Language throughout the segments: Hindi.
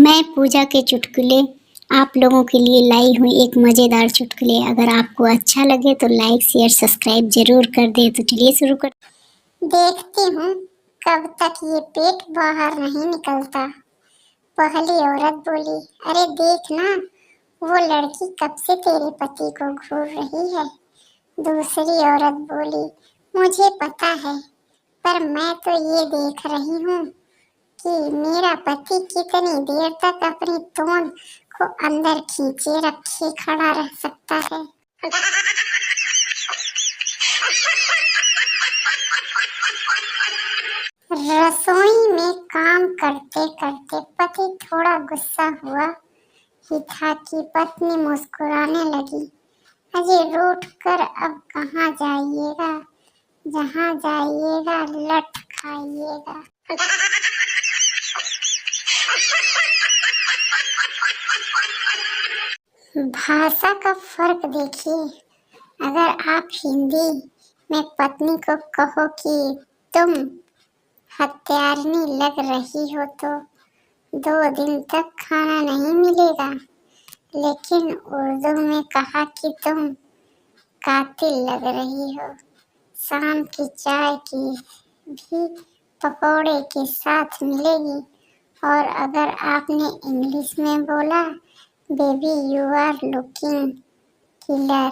मैं पूजा के चुटकुले आप लोगों के लिए लाई हूँ एक मज़ेदार चुटकुले। अगर आपको अच्छा लगे तो लाइक शेयर सब्सक्राइब जरूर कर दे। तो चलिए शुरू कर। देखती हूँ कब तक ये पेट बाहर नहीं निकलता। पहली औरत बोली, अरे देख ना, वो लड़की कब से तेरे पति को घूर रही है। दूसरी औरत बोली, मुझे पता है, पर मैं तो ये देख रही हूँ कि मेरा पति कितनी देर तक अपनी तोंद को अंदर खींचे रखे खड़ा रह सकता है। रसोई में काम करते करते पति थोड़ा गुस्सा हुआ ही था कि पत्नी मुस्कुराने लगी। अजय रूठ कर अब कहाँ जाइएगा, जहाँ जाइएगा लठ खाइएगा। भाषा का फर्क देखिए। अगर आप हिंदी में पत्नी को कहो कि तुम हत्यारनी लग रही हो तो 2 दिन तक खाना नहीं मिलेगा, लेकिन उर्दू में कहा कि तुम कातिल लग रही हो, शाम की चाय की भी पकौड़े के साथ मिलेगी। और अगर आपने इंग्लिश में बोला, baby you are looking killer,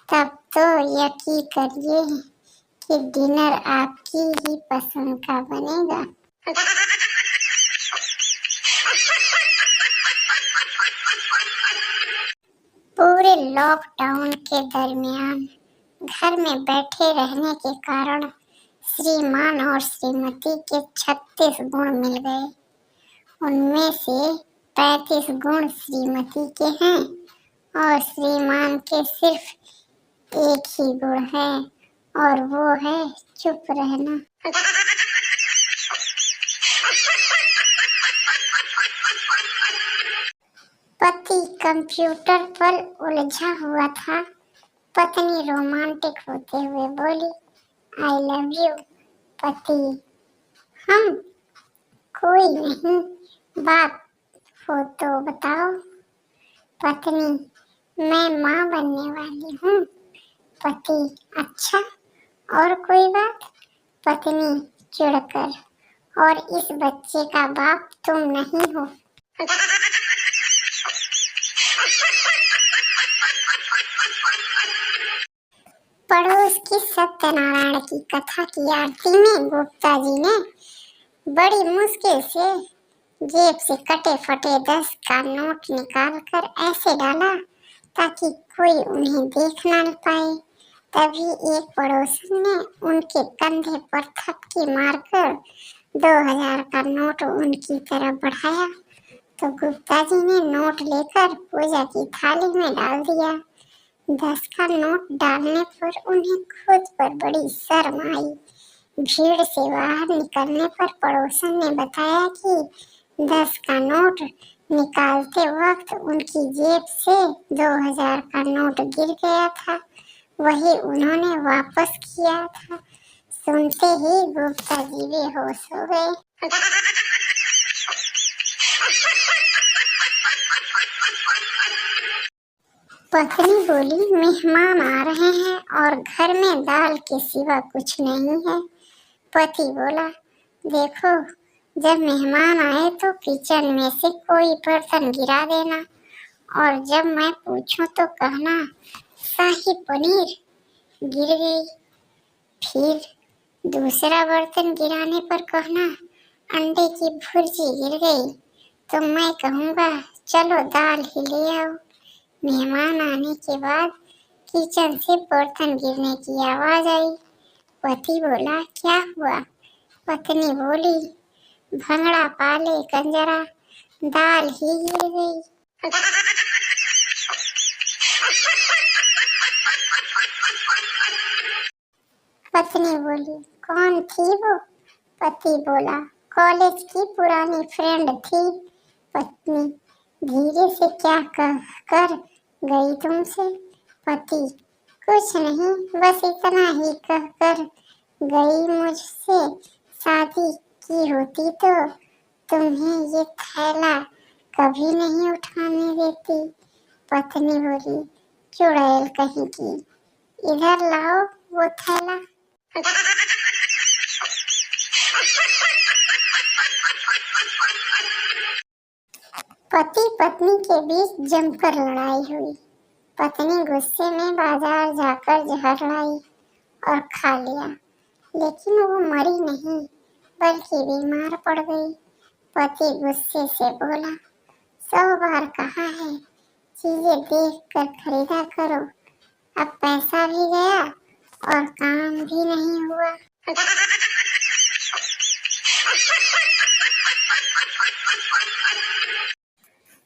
तब तो यकीन करिए कि डिनर आपकी ही पसंद का बनेगा। पूरे लॉकडाउन के दरमियान घर में बैठे रहने के कारण श्रीमान और श्रीमती के 36 गुण मिल गए। उनमें से 35 गुण श्रीमती के हैं और श्रीमान के सिर्फ एक ही गुण है, और वो है चुप रहना। पति कंप्यूटर पर उलझा हुआ था। पत्नी रोमांटिक होते हुए बोली, आई लव यू। पति, हम कोई नहीं, बात हो तो बताओ। पत्नी, मैं माँ बनने वाली हूँ। पति, अच्छा, और कोई बात? पत्नी चिढ़कर, और इस बच्चे का बाप तुम नहीं हो। पड़ोस की सत्यनारायण की कथा की आरती में गुप्ता जी ने बड़ी मुश्किल से जेब से कटे फटे 10 का नोट निकालकर ऐसे डाला ताकि कोई उन्हें देख ना पाए। तभी एक पड़ोसन ने उनके कंधे पर थपकी मारकर 2000 का नोट उनकी तरफ बढ़ाया, तो गुप्ता जी ने नोट लेकर पूजा की थाली में डाल दिया। 10 का नोट डालने पर उन्हें खुद पर बड़ी शर्म आई। भीड़ से बाहर निकलने पर पड़ोसन ने बताया कि 10 का नोट निकालते वक्त उनकी जेब से 2000 का नोट गिर गया था, वही उन्होंने वापस किया था। सुनते ही गुप्ता जी बेहोश हो गए। पत्नी बोली, मेहमान आ रहे हैं और घर में दाल के सिवा कुछ नहीं है। पति बोला, देखो, जब मेहमान आए तो किचन में से कोई बर्तन गिरा देना, और जब मैं पूछूं तो कहना शाही पनीर गिर गई। फिर दूसरा बर्तन गिराने पर कहना अंडे की भुर्जी गिर गई, तो मैं कहूँगा चलो दाल ही ले आओ। मेहमान आने के बाद किचन से बर्तन गिरने की आवाज आई। पति बोला, क्या हुआ? पत्नी बोली, भंगड़ा पाले कंजरा, दाल ही गिर गई। पत्नी बोली, कौन थी वो? पति बोला, कॉलेज की पुरानी फ्रेंड थी। पत्नी, धीरे से क्या कह कर गई तुमसे? पति, कुछ नहीं, बस इतना ही कहकर गई, मुझसे शादी की होती तो तुम्हें ये थैला कभी नहीं उठाने देती। पत्नी बोली, चुड़ैल कहीं की, इधर लाओ वो थैला। पति पत्नी के बीच जमकर लड़ाई हुई। पत्नी गुस्से में बाजार जाकर जहर लाई और खा लिया, लेकिन वो मरी नहीं बल्कि बीमार पड़ गई। पति गुस्से से बोला, 100 बार कहा है चीजें देख कर खरीदा करो, अब पैसा भी गया और काम भी नहीं हुआ।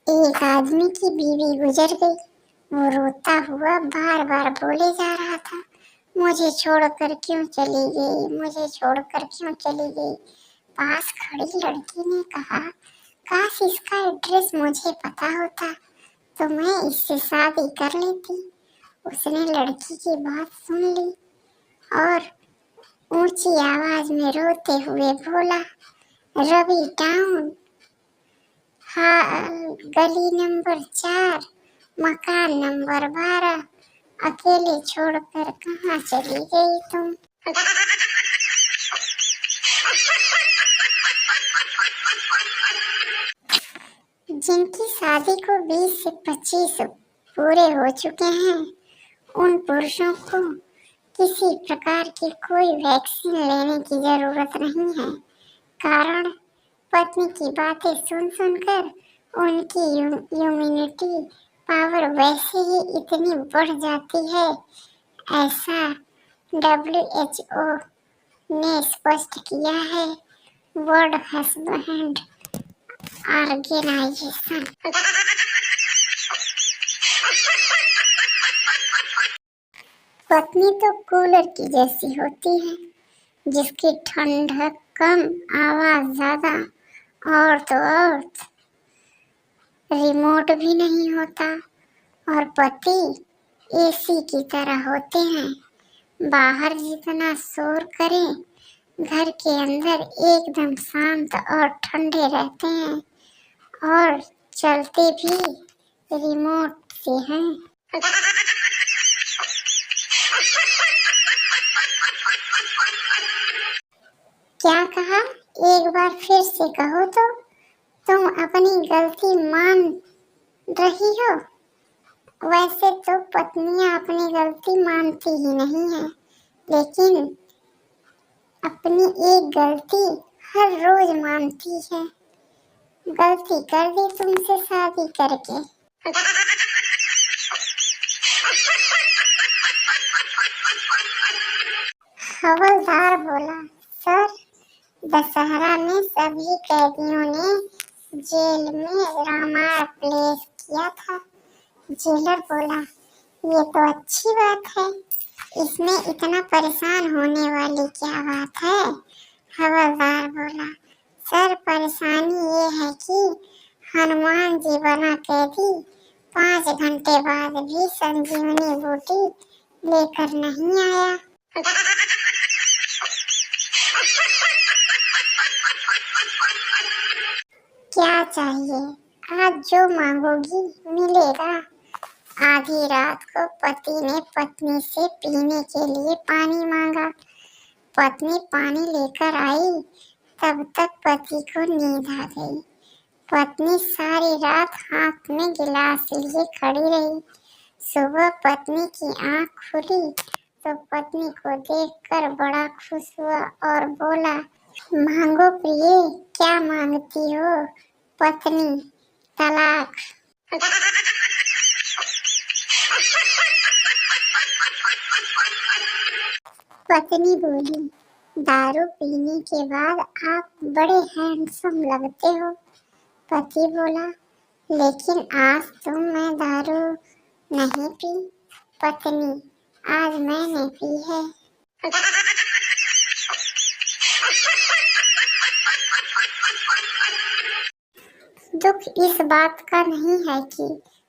एक आदमी की बीवी गुजर गई। वो रोता हुआ बार बार बोले जा रहा था, मुझे छोड़कर क्यों चली गई, मुझे छोड़कर क्यों चली गई। पास खड़ी लड़की ने कहा, काश इसका एड्रेस मुझे पता होता तो मैं इससे शादी कर लेती। उसने लड़की की बात सुन ली और ऊंची आवाज में रोते हुए बोला, रवि टाउन, गली नंबर 4, मकान नंबर 12, अकेले छोड़कर कहाँ चली गई तुम। जिनकी शादी को 20 से 25 पूरे हो चुके हैं, उन पुरुषों को किसी प्रकार की कोई वैक्सीन लेने की जरूरत नहीं है। कारण पत्नी की बातें सुन सुनकर उनकी इम्यूनिटी पावर वैसे ही इतनी बढ़ जाती है, ऐसा WHO ने स्पष्ट किया है, वर्ल्ड हस्बैंड ऑर्गेनाइजेशन। पत्नी तो कूलर की जैसी होती है, जिसकी ठंडक कम, आवाज ज्यादा, और तो और रिमोट भी नहीं होता। और पति AC की तरह होते हैं, बाहर जितना शोर करें, घर के अंदर एकदम शांत और ठंडे रहते हैं, और चलते भी रिमोट से हैं। क्या कहा, एक बार फिर से कहो तो। तुम अपनी गलती मान रही हो। वैसे तो पत्नियां अपनी गलती मानती ही नहीं है, लेकिन अपनी एक गलती हर रोज मानती है। गलती कर दी तुमसे शादी करके। हवलदार बोला, सर, दशहरा में सभी कैदियों ने जेल में रामायण प्ले किया था। जेलर बोला, ये तो अच्छी बात है, इसमें इतना परेशान होने वाली क्या बात है। हवलदार बोला, सर, परेशानी ये है कि हनुमान जी बना कैदी 5 घंटे बाद भी संजीवनी बूटी लेकर नहीं आया। क्या चाहिए, आज जो मांगोगी मिलेगा। आधी रात को पति ने पत्नी से पीने के लिए पानी मांगा। पत्नी पानी लेकर आई, तब तक पति को नींद आ गई। पत्नी सारी रात हाथ में गिलास लिए खड़ी रही। सुबह पत्नी की आंख खुली तो पत्नी को देखकर बड़ा खुश हुआ और बोला, मांगो प्रिय, क्या मांगती हो। पत्नी, तलाक। पत्नी बोली, दारू पीने के बाद आप बड़े हैंडसम लगते हो। पति बोला, लेकिन आज तो मैं दारू नहीं पी। पत्नी, आज मैंने पी है। दुख इस बात का नहीं है कि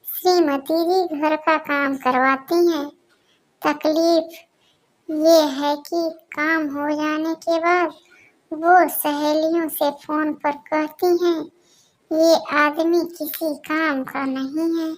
श्रीमती जी घर का काम करवाती हैं। तकलीफ ये है कि काम हो जाने के बाद वो सहेलियों से फोन पर कहती हैं ये आदमी किसी काम का नहीं है।